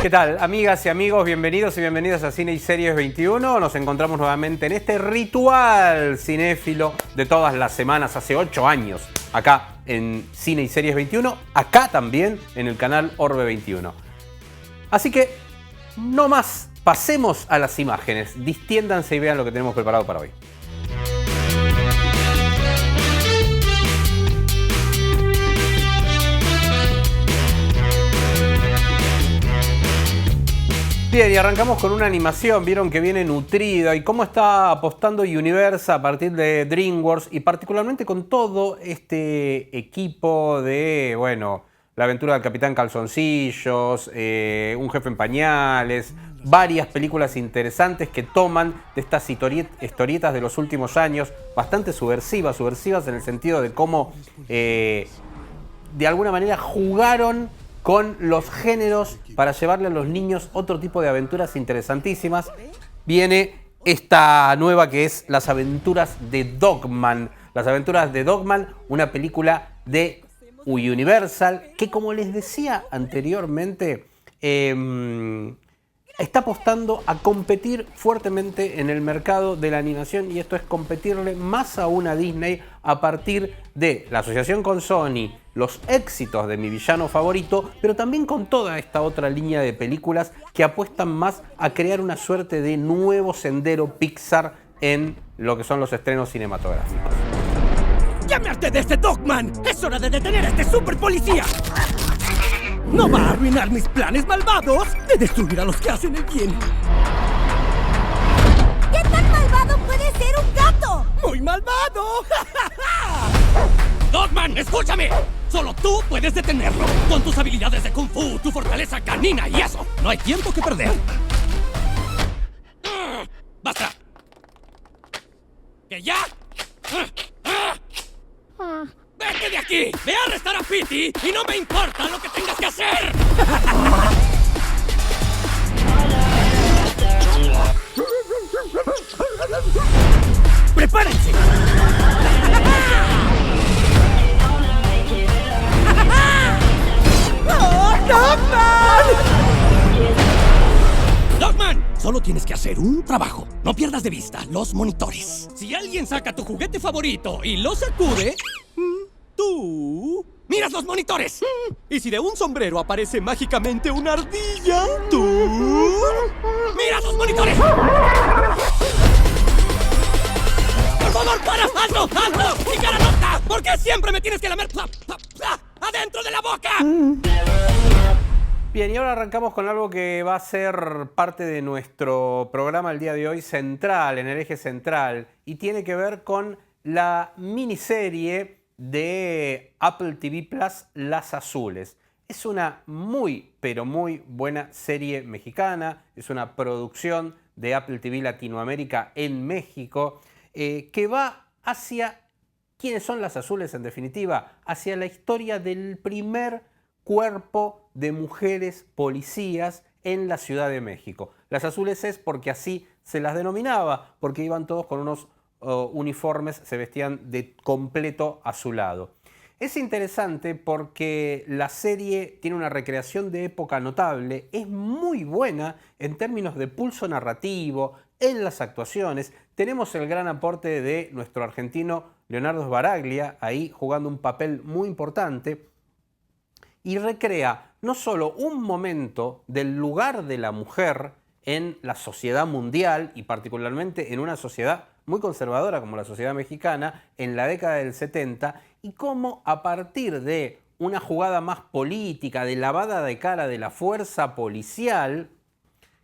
¿Qué tal, amigas y amigos? Bienvenidos y bienvenidas a Cine y Series 21. Nos encontramos nuevamente en este ritual cinéfilo de todas las semanas, hace 8 años, acá en Cine y Series 21, acá también en el canal Orbe 21. Así que, no más, pasemos a las imágenes, distiéndanse y vean lo que tenemos preparado para hoy. Bien, y arrancamos con una animación, vieron que viene nutrida y cómo está apostando Universal a partir de DreamWorks y particularmente con todo este equipo de, bueno, La aventura del Capitán Calzoncillos, Un jefe en pañales, varias películas interesantes que toman de estas historietas de los últimos años, bastante subversivas en el sentido de cómo de alguna manera jugaron con los géneros para llevarle a los niños otro tipo de aventuras interesantísimas. Viene esta nueva que es Las aventuras de Dogman. Las aventuras de Dogman, una película de Universal que, como les decía anteriormente, está apostando a competir fuertemente en el mercado de la animación, y esto es competirle más aún a Disney a partir de la asociación con Sony, los éxitos de Mi villano favorito, pero también con toda esta otra línea de películas que apuestan más a crear una suerte de nuevo sendero Pixar en lo que son los estrenos cinematográficos. ¡Ya me harté de este Dogman! ¡Es hora de detener a este super policía! ¡No va a arruinar mis planes malvados de destruir a los que hacen el bien! ¿Qué tan malvado puede ser un gato? ¡Muy malvado! ¡Dogman, escúchame! Solo tú puedes detenerlo. Con tus habilidades de Kung Fu, tu fortaleza canina y eso. No hay tiempo que perder. ¡Basta! ¿Que ya? ¡Vete de aquí! ¡Ve a arrestar a Petey y no me importa lo que tengas que hacer! ¡Prepárense! ¡Oh, Dogman! ¡Dogman! Solo tienes que hacer un trabajo. No pierdas de vista los monitores. Si alguien saca tu juguete favorito y lo sacude, tú miras los monitores. Y si de un sombrero aparece mágicamente una ardilla, tú miras los monitores. ¡Por favor, para! ¡Hazlo! ¡Hazlo! ¡Mi cara no está! ¿Por qué siempre me tienes que lamer adentro de la boca? Bien, y ahora arrancamos con algo que va a ser parte de nuestro programa el día de hoy, central, en el eje central, y tiene que ver con la miniserie de Apple TV Plus, Las Azules. Es una muy, pero muy buena serie mexicana, es una producción de Apple TV Latinoamérica en México, que va hacia, ¿quiénes son las Azules en definitiva? Hacia la historia del primer cuerpo de mujeres policías en la Ciudad de México. Las Azules es porque así se las denominaba, porque iban todos con unos uniformes, se vestían de completo azulado. Es interesante porque la serie tiene una recreación de época notable, es muy buena en términos de pulso narrativo, en las actuaciones. Tenemos el gran aporte de nuestro argentino Leonardo Sbaraglia, ahí jugando un papel muy importante, y recrea no solo un momento del lugar de la mujer en la sociedad mundial y particularmente en una sociedad muy conservadora como la sociedad mexicana en la década del 70, y cómo a partir de una jugada más política, de lavada de cara de la fuerza policial,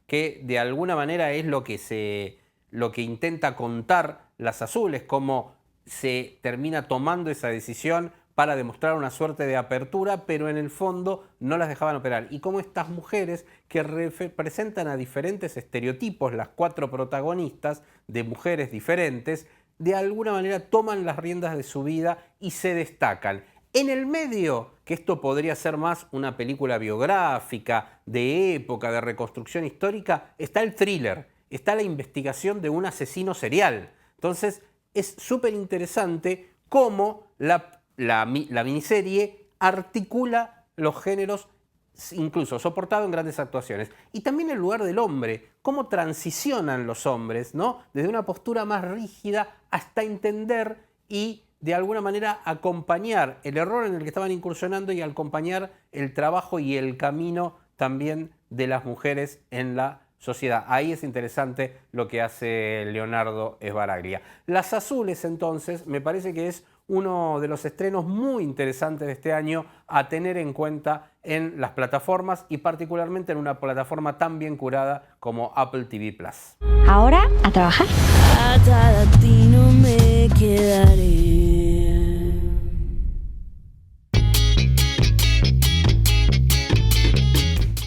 que de alguna manera es lo que intenta contar Las Azules, cómo se termina tomando esa decisión para demostrar una suerte de apertura, pero en el fondo no las dejaban operar. Y cómo estas mujeres que representan a diferentes estereotipos, las 4 protagonistas de mujeres diferentes, de alguna manera toman las riendas de su vida y se destacan. En el medio, que esto podría ser más una película biográfica, de época, de reconstrucción histórica, está el thriller, está la investigación de un asesino serial. Entonces es súper interesante cómo la miniserie articula los géneros incluso soportado en grandes actuaciones. Y también el lugar del hombre, cómo transicionan los hombres, ¿no? Desde una postura más rígida hasta entender y de alguna manera acompañar el error en el que estaban incursionando y acompañar el trabajo y el camino también de las mujeres en la sociedad. Ahí es interesante lo que hace Leonardo Sbaraglia. Las Azules, entonces, me parece que es uno de los estrenos muy interesantes de este año a tener en cuenta en las plataformas y particularmente en una plataforma tan bien curada como Apple TV Plus. Ahora, a trabajar. Atada a ti no me quedaré.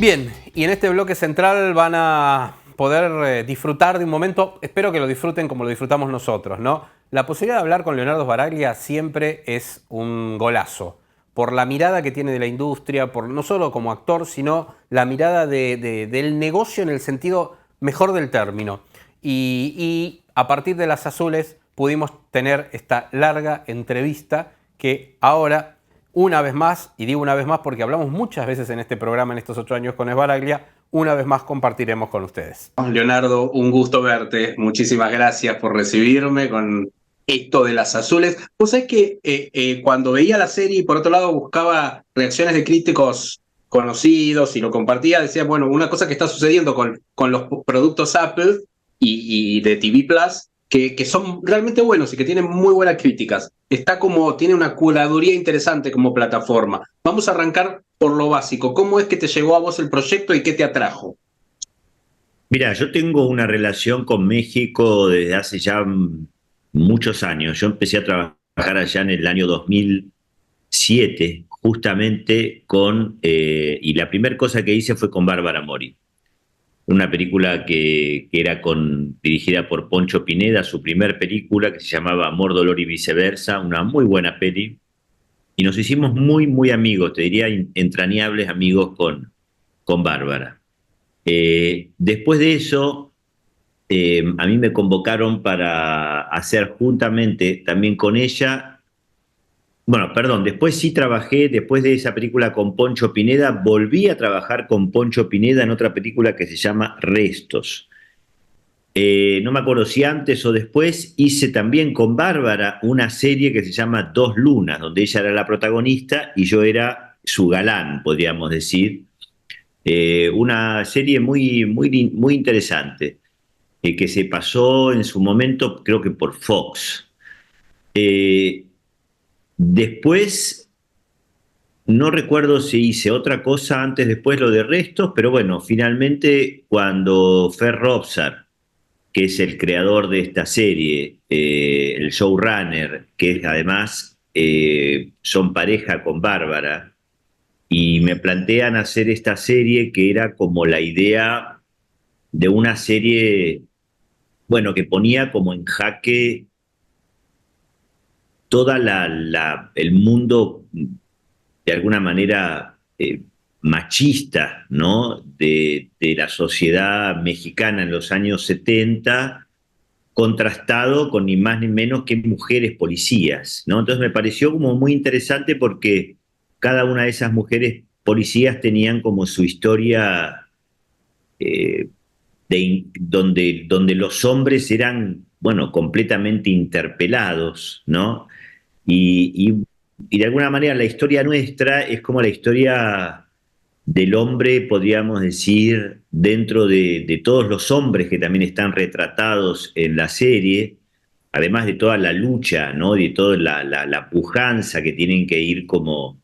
Bien, y en este bloque central van a poder disfrutar de un momento, espero que lo disfruten como lo disfrutamos nosotros, ¿no? La posibilidad de hablar con Leonardo Sbaraglia siempre es un golazo, por la mirada que tiene de la industria, por no solo como actor, sino la mirada del negocio en el sentido mejor del término. Y a partir de Las Azules pudimos tener esta larga entrevista que ahora, una vez más, y digo una vez más porque hablamos muchas veces en este programa en estos 8 años con Sbaraglia, una vez más compartiremos con ustedes. Leonardo, un gusto verte. Muchísimas gracias por recibirme con esto de Las Azules. Vos sabés que cuando veía la serie y por otro lado buscaba reacciones de críticos conocidos y lo compartía, decía, bueno, una cosa que está sucediendo con los productos Apple y de TV Plus, que son realmente buenos y que tienen muy buenas críticas. Tiene una curaduría interesante como plataforma. Vamos a arrancar por lo básico. ¿Cómo es que te llegó a vos el proyecto y qué te atrajo? Mira, yo tengo una relación con México desde hace ya muchos años. Yo empecé a trabajar allá en el año 2007, justamente y la primera cosa que hice fue con Bárbara Mori. Una película que era dirigida por Poncho Pineda, su primer película, que se llamaba Amor, Dolor y Viceversa, una muy buena peli. Y nos hicimos muy, muy amigos, te diría entrañables amigos con Bárbara. Después de eso, a mí me convocaron para hacer juntamente también con ella. Bueno, perdón, después sí trabajé, después de esa película con Poncho Pineda, volví a trabajar con Poncho Pineda en otra película que se llama Restos. No me acuerdo si antes o después, hice también con Bárbara una serie que se llama Dos Lunas, donde ella era la protagonista y yo era su galán, podríamos decir. Una serie muy, muy, muy interesante, que se pasó en su momento, creo que por Fox. Después, no recuerdo si hice otra cosa antes, después lo de Restos, pero bueno, finalmente cuando Fer Robsar, que es el creador de esta serie, el showrunner, que además son pareja con Bárbara, y me plantean hacer esta serie que era como la idea de una serie, bueno, que ponía como en jaque toda el mundo, de alguna manera, machista, ¿no? de la sociedad mexicana en los años 70, contrastado con ni más ni menos que mujeres policías, ¿no? Entonces me pareció como muy interesante porque cada una de esas mujeres policías tenían como su historia donde los hombres eran, bueno, completamente interpelados, ¿no? Y de alguna manera la historia nuestra es como la historia del hombre, podríamos decir, dentro de todos los hombres que también están retratados en la serie, además de toda la lucha, ¿no? De toda la pujanza que tienen que ir como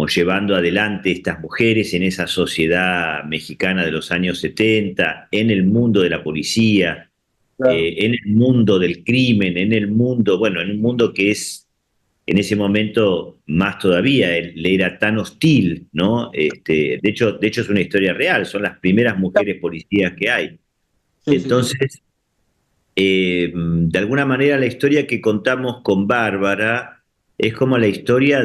llevando adelante estas mujeres en esa sociedad mexicana de los años 70, en el mundo de la policía, claro. En el mundo del crimen, en un mundo que es en ese momento más todavía, le era tan hostil, ¿no? De hecho es una historia real, son las primeras mujeres policías que hay. Sí, entonces, sí. De alguna manera la historia que contamos con Bárbara es como la historia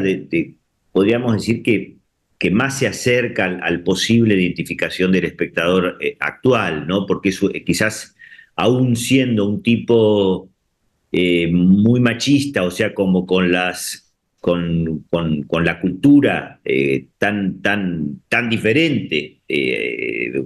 podríamos decir que más se acerca al posible identificación del espectador actual, ¿no? Porque quizás aún siendo un tipo muy machista, o sea, como con las con la cultura tan diferente.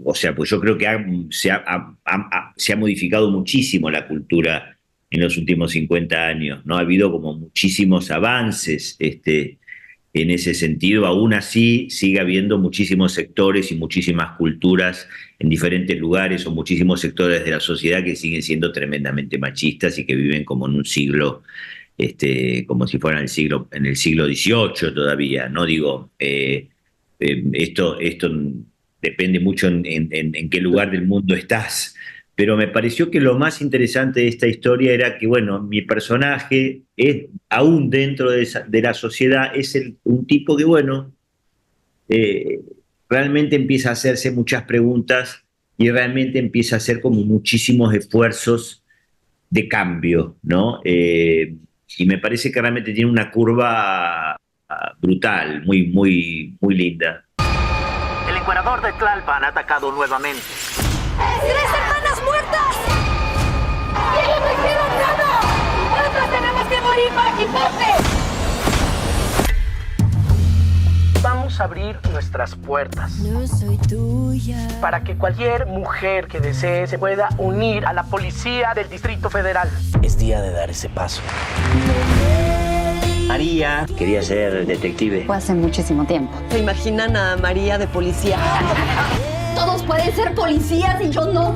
O sea, pues yo creo que se ha modificado muchísimo la cultura en los últimos 50 años, ¿no? Ha habido como muchísimos avances en ese sentido. Aún así sigue habiendo muchísimos sectores y muchísimas culturas en diferentes lugares, o muchísimos sectores de la sociedad que siguen siendo tremendamente machistas y que viven como en un siglo, como si fueran en el siglo XVIII todavía, ¿no? Digo, esto depende mucho en qué lugar del mundo estás, pero me pareció que lo más interesante de esta historia era que, bueno, mi personaje, aún dentro de la sociedad, es un tipo que, bueno, realmente empieza a hacerse muchas preguntas y realmente empieza a hacer como muchísimos esfuerzos de cambio, ¿no? Y me parece que realmente tiene una curva brutal, muy, muy, muy linda. El encuadrador de Tlalpan ha atacado nuevamente. ¡Tres hermanas muertas! ¡Ellos no hicieron nada! ¡Nosotros tenemos que morir para que importe! Vamos a abrir nuestras puertas No soy tuya. para que cualquier mujer que desee se pueda unir a la policía del Distrito Federal. Es día de dar ese paso. María quería ser detective. Fue hace muchísimo tiempo. ¿Se imaginan a María de policía? Todos pueden ser policías y yo no.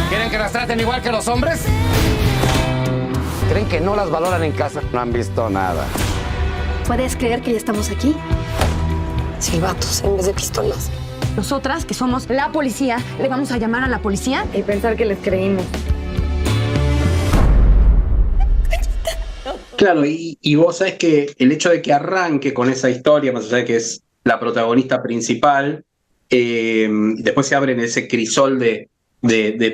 ¿Quieren que las traten igual que los hombres? ¿Creen que no las valoran en casa? No han visto nada. ¿Puedes creer que ya estamos aquí? Silbatos en vez de pistolas. Nosotras, que somos la policía, le vamos a llamar a la policía Y pensar que les creímos. Claro, y vos sabés que el hecho de que arranque con esa historia, más allá de que es la protagonista principal, después se abre en ese crisol de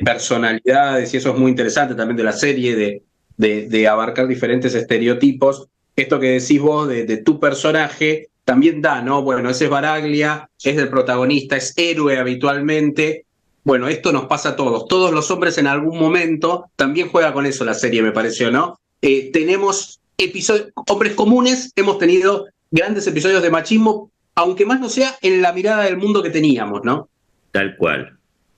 personalidades, y eso es muy interesante también de la serie, de abarcar diferentes estereotipos. Esto que decís vos de tu personaje también da, ¿no? Bueno, ese es Baraglia, es el protagonista, es héroe habitualmente. Bueno, esto nos pasa a todos. Todos los hombres en algún momento, también juega con eso la serie, me pareció, ¿no? Tenemos episodios, hombres comunes, hemos tenido grandes episodios de machismo, aunque más no sea en la mirada del mundo que teníamos, ¿no? Tal cual.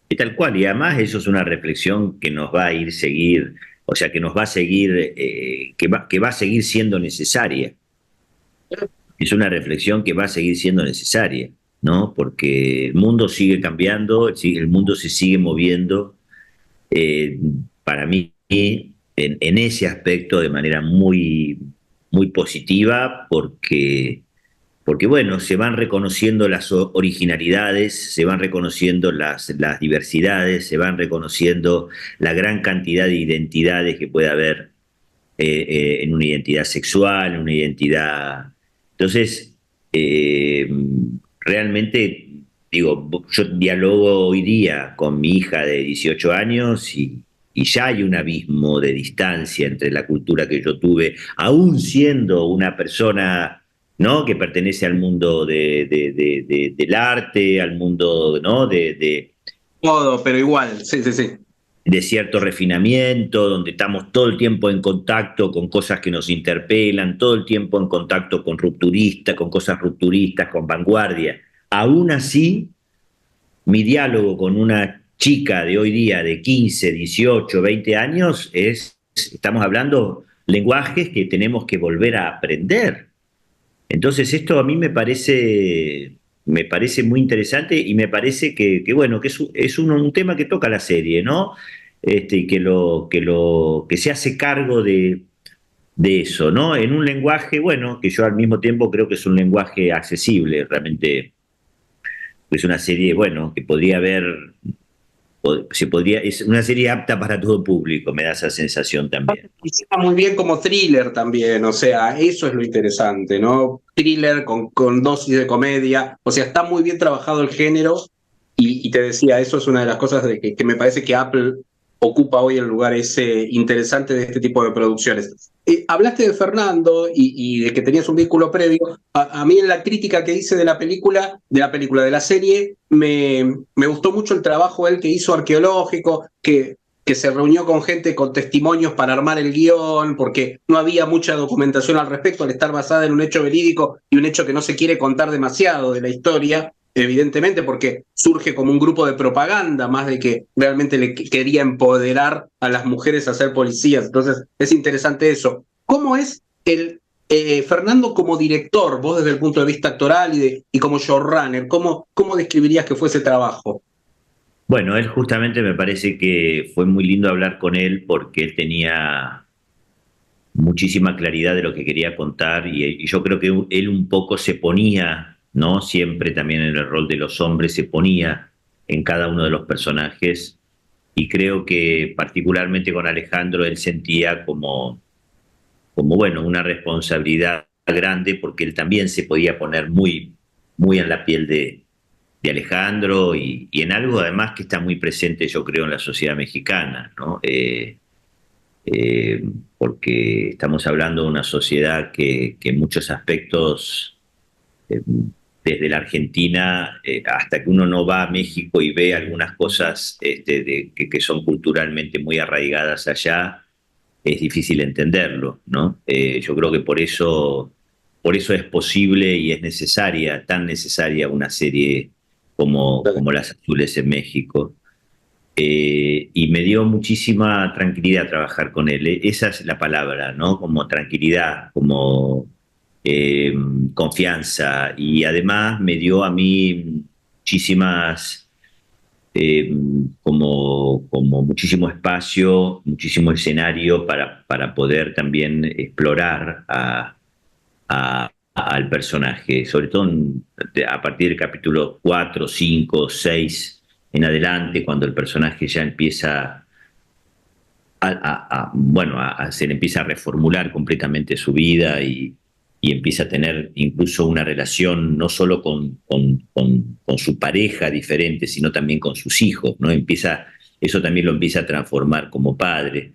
Y tal cual. Y además eso es una reflexión que nos va a seguir, o sea, que nos va a seguir, que va a seguir siendo necesaria. Es una reflexión que va a seguir siendo necesaria, ¿no? Porque el mundo sigue cambiando, el mundo se sigue moviendo. Para mí, en ese aspecto, de manera muy, muy positiva, porque bueno, se van reconociendo las originalidades, se van reconociendo las diversidades, se van reconociendo la gran cantidad de identidades que puede haber en una identidad sexual, en una identidad. Entonces, realmente, digo, yo dialogo hoy día con mi hija de 18 años y ya hay un abismo de distancia entre la cultura que yo tuve, aún siendo una persona, ¿no?, que pertenece al mundo del arte, al mundo, ¿no?, Todo, pero igual, sí. De cierto refinamiento, donde estamos todo el tiempo en contacto con cosas que nos interpelan, todo el tiempo en contacto con rupturistas, con cosas rupturistas, con vanguardia. Aún así, mi diálogo con una chica de hoy día de 15, 18, 20 años estamos hablando lenguajes que tenemos que volver a aprender. Entonces esto a mí me parece muy interesante, y me parece que bueno, que es un tema que toca la serie, ¿no? Que se hace cargo de eso, ¿no? En un lenguaje, bueno, que yo al mismo tiempo creo que es un lenguaje accesible. Realmente es una serie, bueno, que podría haber, es una serie apta para todo público, me da esa sensación también. Y está muy bien como thriller también, o sea, eso es lo interesante, ¿no? Thriller con dosis de comedia, o sea, está muy bien trabajado el género, y te decía, eso es una de las cosas que me parece que Apple ocupa hoy el lugar ese interesante de este tipo de producciones. Hablaste de Fernando y de que tenías un vínculo previo. A mí en la crítica que hice de la serie, me gustó mucho el trabajo él que hizo arqueológico, que que se reunió con gente con testimonios para armar el guión, porque no había mucha documentación al respecto, al estar basada en un hecho verídico y un hecho que no se quiere contar demasiado de la historia, evidentemente, porque surge como un grupo de propaganda, más de que realmente le quería empoderar a las mujeres a ser policías. Entonces, es interesante eso. ¿Cómo es Fernando como director, vos desde el punto de vista actoral y como showrunner, cómo describirías que fue ese trabajo? Bueno, él justamente me parece que fue muy lindo hablar con él porque él tenía muchísima claridad de lo que quería contar y yo creo que él un poco se ponía, ¿no? Siempre también en el rol de los hombres, se ponía en cada uno de los personajes y creo que particularmente con Alejandro él sentía como bueno, una responsabilidad grande porque él también se podía poner muy en la piel de Alejandro y en algo además que está muy presente yo creo en la sociedad mexicana, ¿no? Porque estamos hablando de una sociedad que en muchos aspectos, desde la Argentina hasta que uno no va a México y ve algunas cosas que son culturalmente muy arraigadas allá, es difícil entenderlo, ¿no? Yo creo que por eso es posible y es necesaria, tan necesaria una serie como Las Azules en México. Y me dio muchísima tranquilidad trabajar con él. Esa es la palabra, ¿no? Como tranquilidad, como confianza. Y además me dio a mí muchísimas, como muchísimo espacio, muchísimo escenario para poder también explorar al personaje, sobre todo a partir del capítulo 4, 5, 6 en adelante, cuando el personaje ya empieza se le empieza a reformular completamente su vida y empieza a tener incluso una relación no solo con su pareja diferente, sino también con sus hijos, ¿no? Eso también lo empieza a transformar como padre.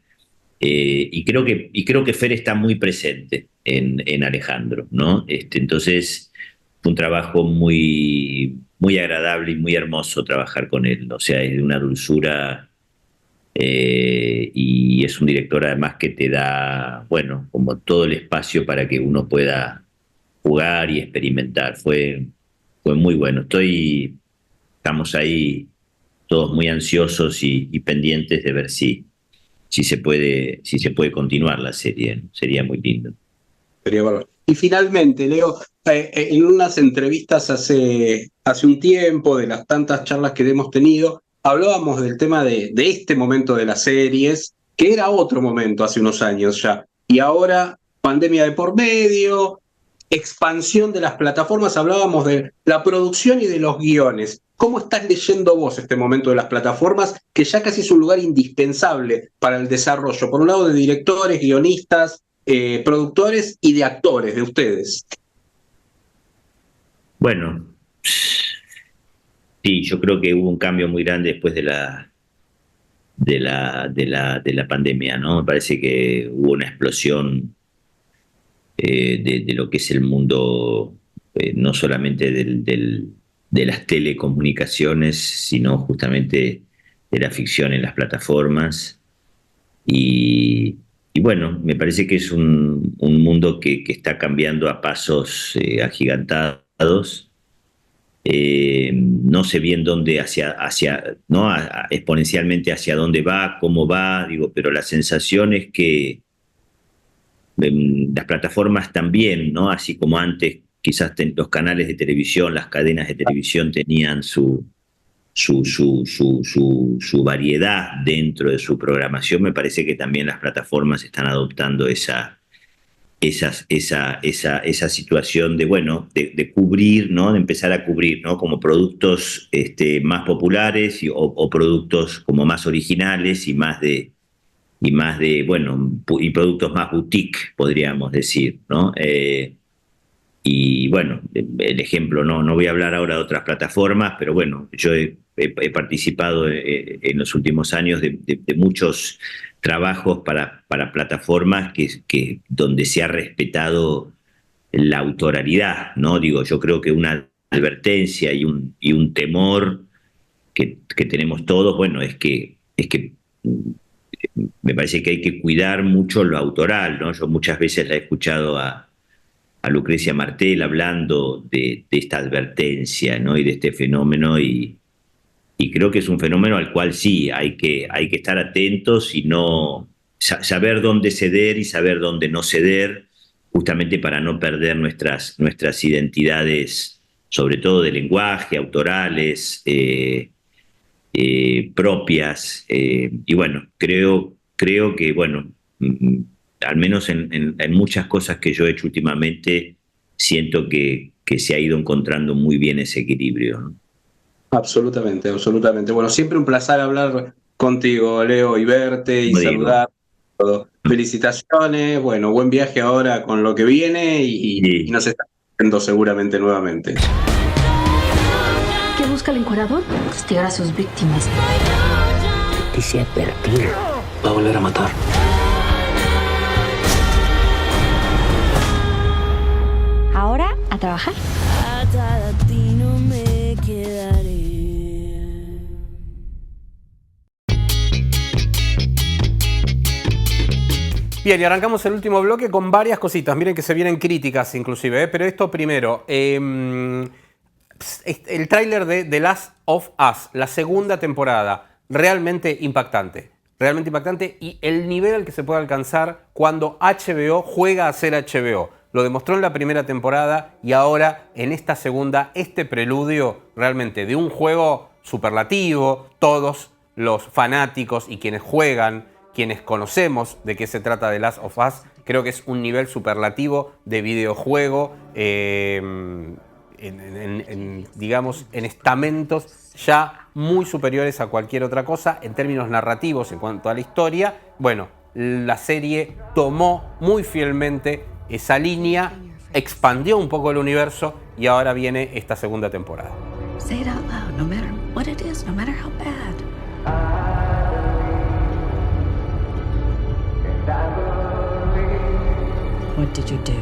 Y creo que Fer está muy presente en Alejandro, ¿no? Entonces fue un trabajo muy agradable y muy hermoso trabajar con él. O sea, es de una dulzura y es un director además que te da, bueno, como todo el espacio para que uno pueda jugar y experimentar. Fue muy bueno. Estamos ahí todos muy ansiosos y pendientes de ver si se puede continuar la serie, ¿no? Sería muy lindo. Sería bárbaro. Y finalmente, Leo, en unas entrevistas hace un tiempo, de las tantas charlas que hemos tenido, hablábamos del tema de este momento de las series, que era otro momento hace unos años ya. Y ahora, pandemia de por medio, expansión de las plataformas, hablábamos de la producción y de los guiones. ¿Cómo estás leyendo vos este momento de las plataformas, que ya casi es un lugar indispensable para el desarrollo, por un lado de directores, guionistas, productores y de actores, de ustedes? Bueno, sí, yo creo que hubo un cambio muy grande después de la pandemia, ¿no? Me parece que hubo una explosión de lo que es el mundo, no solamente de las telecomunicaciones, sino justamente de la ficción en las plataformas. Y bueno, me parece que es un mundo que está cambiando a pasos agigantados. No sé bien dónde, ¿no? Exponencialmente hacia dónde va, cómo va, pero la sensación es que las plataformas también, ¿no? Así como antes quizás los canales de televisión, las cadenas de televisión tenían su variedad dentro de su programación, me parece que también las plataformas están adoptando esa situación de cubrir, ¿no? De empezar a cubrir, ¿no? Como productos más populares o productos como más originales y productos más boutique, podríamos decir, ¿no? Y bueno, el ejemplo, no voy a hablar ahora de otras plataformas, pero bueno, yo he participado en los últimos años de muchos trabajos para plataformas donde se ha respetado la autoralidad, ¿no? Yo creo que una advertencia y un temor que tenemos todos, bueno, es que me parece que hay que cuidar mucho lo autoral, ¿no? Yo muchas veces la he escuchado a Lucrecia Martel hablando de esta advertencia, ¿no? Y de este fenómeno, y creo que es un fenómeno al cual sí hay que estar atentos y no saber dónde ceder y saber dónde no ceder, justamente para no perder nuestras identidades, sobre todo de lenguaje, autorales, propias. Y bueno, creo que, bueno, al menos en muchas cosas que yo he hecho últimamente, siento que se ha ido encontrando muy bien ese equilibrio, ¿no? Absolutamente, absolutamente. Bueno, siempre un placer hablar contigo, Leo, y verte y Como digo. saludar. Felicitaciones, bueno, buen viaje ahora con lo que viene y nos estamos viendo seguramente nuevamente. ¿Qué busca el encuerador? Castigar a sus víctimas. Dice advertir. Va a volver a matar. Ahora, a trabajar. Atada a ti no me quedaré. Bien, y arrancamos el último bloque con varias cositas. Miren que se vienen críticas inclusive, pero esto primero. El tráiler de The Last of Us, la segunda temporada, realmente impactante. Realmente impactante, y el nivel al que se puede alcanzar cuando HBO juega a ser HBO. Lo demostró en la primera temporada y ahora en esta segunda, este preludio realmente de un juego superlativo. Todos los fanáticos y quienes juegan, quienes conocemos de qué se trata de Last of Us, creo que es un nivel superlativo de videojuego, digamos, en estamentos ya muy superiores a cualquier otra cosa, en términos narrativos, en cuanto a la historia. Bueno, la serie tomó muy fielmente esa línea, expandió un poco el universo y ahora viene esta segunda temporada. Say it out loud, no matter what it is, no matter how bad. What did you do?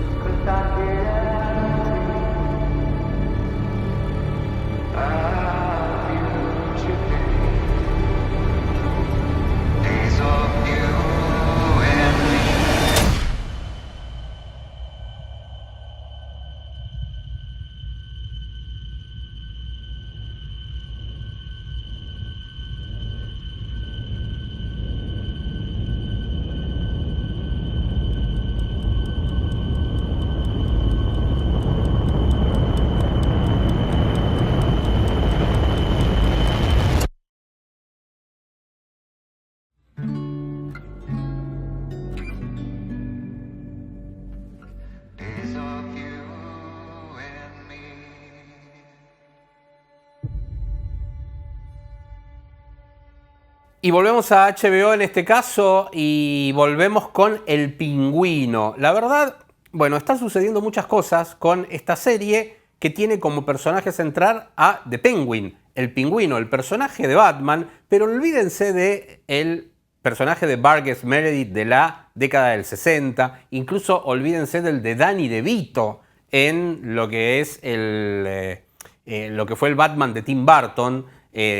Y volvemos a HBO en este caso y volvemos con El Pingüino. La verdad, bueno, están sucediendo muchas cosas con esta serie que tiene como personaje central a The Penguin, El Pingüino, el personaje de Batman, pero olvídense de el personaje de Burgess Meredith de la década del 60, incluso olvídense del de Danny DeVito en lo que es lo que fue el Batman de Tim Burton,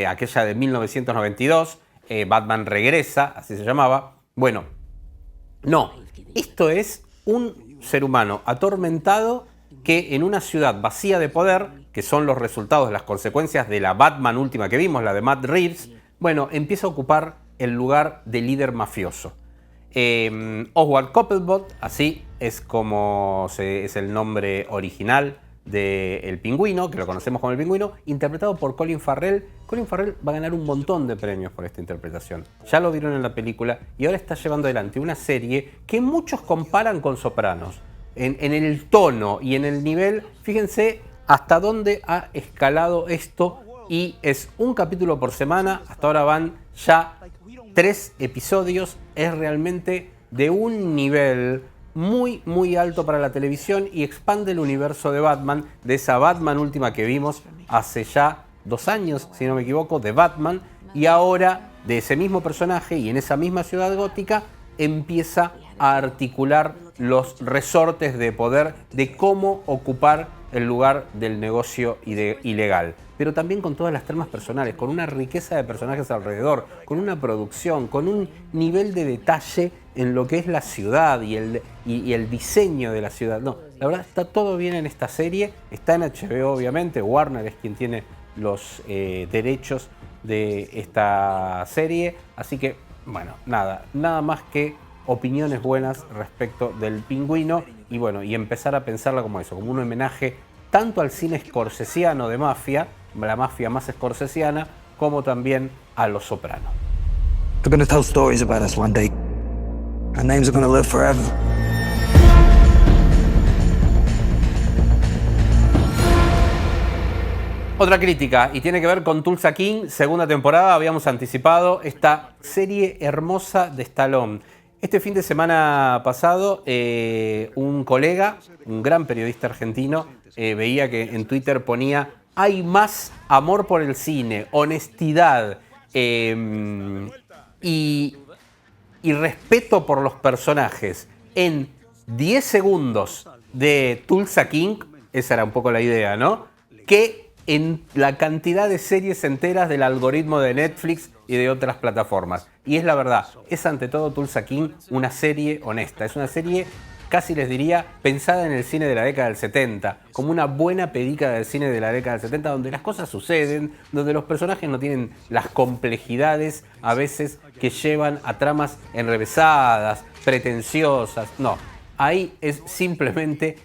aquella de 1992. Batman Regresa, así se llamaba. Bueno, no, esto es un ser humano atormentado que en una ciudad vacía de poder, que son los resultados de las consecuencias de la Batman última que vimos, la de Matt Reeves, bueno, empieza a ocupar el lugar de líder mafioso. Oswald Cobblepot, así es como es el nombre original de El Pingüino, que lo conocemos como El Pingüino, interpretado por Colin Farrell. Colin Farrell va a ganar un montón de premios por esta interpretación. Ya lo vieron en la película y ahora está llevando adelante una serie que muchos comparan con Sopranos. En el tono y en el nivel, fíjense hasta dónde ha escalado esto, y es un capítulo por semana. Hasta ahora van ya 3 episodios. Es realmente de un nivel muy, muy alto para la televisión y expande el universo de Batman, de esa Batman última que vimos hace ya 2 años, si no me equivoco, de Batman, y ahora de ese mismo personaje y en esa misma ciudad gótica empieza a articular los resortes de poder de cómo ocupar el lugar del negocio ilegal. pero también con todas las tramas personales, con una riqueza de personajes alrededor, con una producción, con un nivel de detalle en lo que es la ciudad y el diseño de la ciudad. No, la verdad está todo bien en esta serie, está en HBO obviamente, Warner es quien tiene los derechos de esta serie, así que bueno, nada más que opiniones buenas respecto del Pingüino y bueno, y empezar a pensarla como eso, como un homenaje tanto al cine scorsesiano de mafia, la mafia más scorsesiana, como también a Los Soprano. They're gonna tell stories about us one day. Our names are gonna live forever. Otra crítica, y tiene que ver con Tulsa King, segunda temporada, habíamos anticipado esta serie hermosa de Stallone. Este fin de semana pasado, un colega, un gran periodista argentino, veía que en Twitter ponía: hay más amor por el cine, honestidad y respeto por los personajes en 10 segundos de Tulsa King, esa era un poco la idea, ¿no? Que en la cantidad de series enteras del algoritmo de Netflix y de otras plataformas. Y es la verdad, es ante todo Tulsa King una serie honesta, es una serie, casi les diría, pensada en el cine de la década del 70, como una buena película del cine de la década del 70, donde las cosas suceden, donde los personajes no tienen las complejidades a veces que llevan a tramas enrevesadas, pretenciosas. No, ahí es simplemente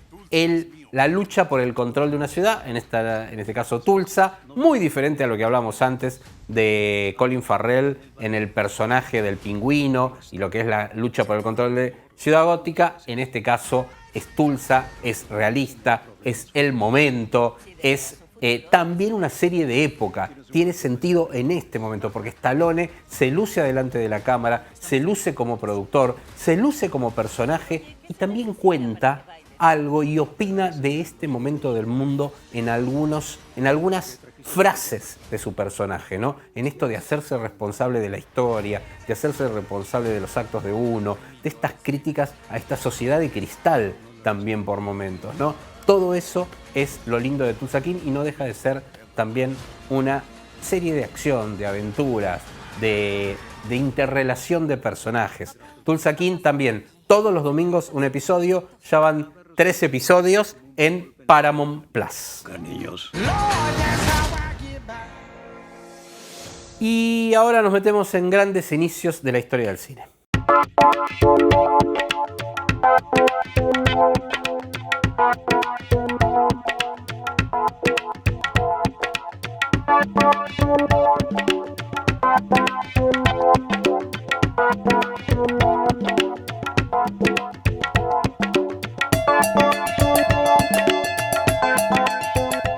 la lucha por el control de una ciudad, en este caso Tulsa, muy diferente a lo que hablamos antes de Colin Farrell en el personaje del Pingüino y lo que es la lucha por el control de Ciudad Gótica. En este caso es Tulsa, es realista, es el momento, es también una serie de época. Tiene sentido en este momento porque Stallone se luce adelante de la cámara, se luce como productor, se luce como personaje y también cuenta algo y opina de este momento del mundo en algunas frases de su personaje, ¿no? En esto de hacerse responsable de la historia, de hacerse responsable de los actos de uno, de estas críticas a esta sociedad de cristal también por momentos, ¿no? Todo eso es lo lindo de Tulsa King y no deja de ser también una serie de acción, de aventuras, de interrelación de personajes. Tulsa King también, todos los domingos un episodio, ya van 3 episodios en Paramount Plus. Niños. Y ahora nos metemos en grandes inicios de la historia del cine.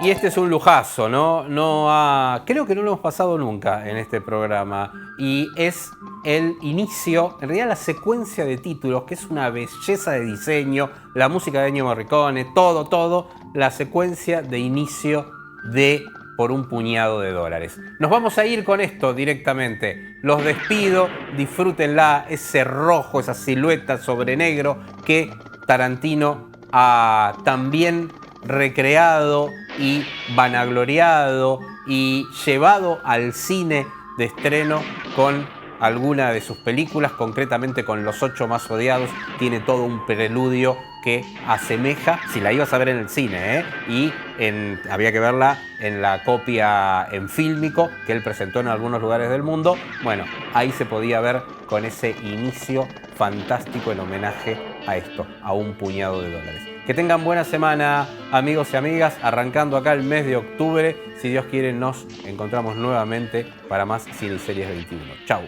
Y este es un lujazo, ¿no? Creo que no lo hemos pasado nunca en este programa. Y es el inicio, en realidad la secuencia de títulos, que es una belleza de diseño, la música de Ennio Morricone, todo, la secuencia de inicio de Por un puñado de dólares. Nos vamos a ir con esto directamente. Los despido, disfrútenla, ese rojo, esa silueta sobre negro que Tarantino ha también recreado y vanagloriado y llevado al cine de estreno con alguna de sus películas, concretamente con Los 8 más odiados. Tiene todo un preludio que asemeja, si la ibas a ver en el cine, y había que verla en la copia en fílmico que él presentó en algunos lugares del mundo. Bueno, ahí se podía ver con ese inicio fantástico el homenaje a esto, a un puñado de dólares. Que tengan buena semana, amigos y amigas, arrancando acá el mes de octubre. Si Dios quiere, nos encontramos nuevamente para más Cine y Series 21. Chau.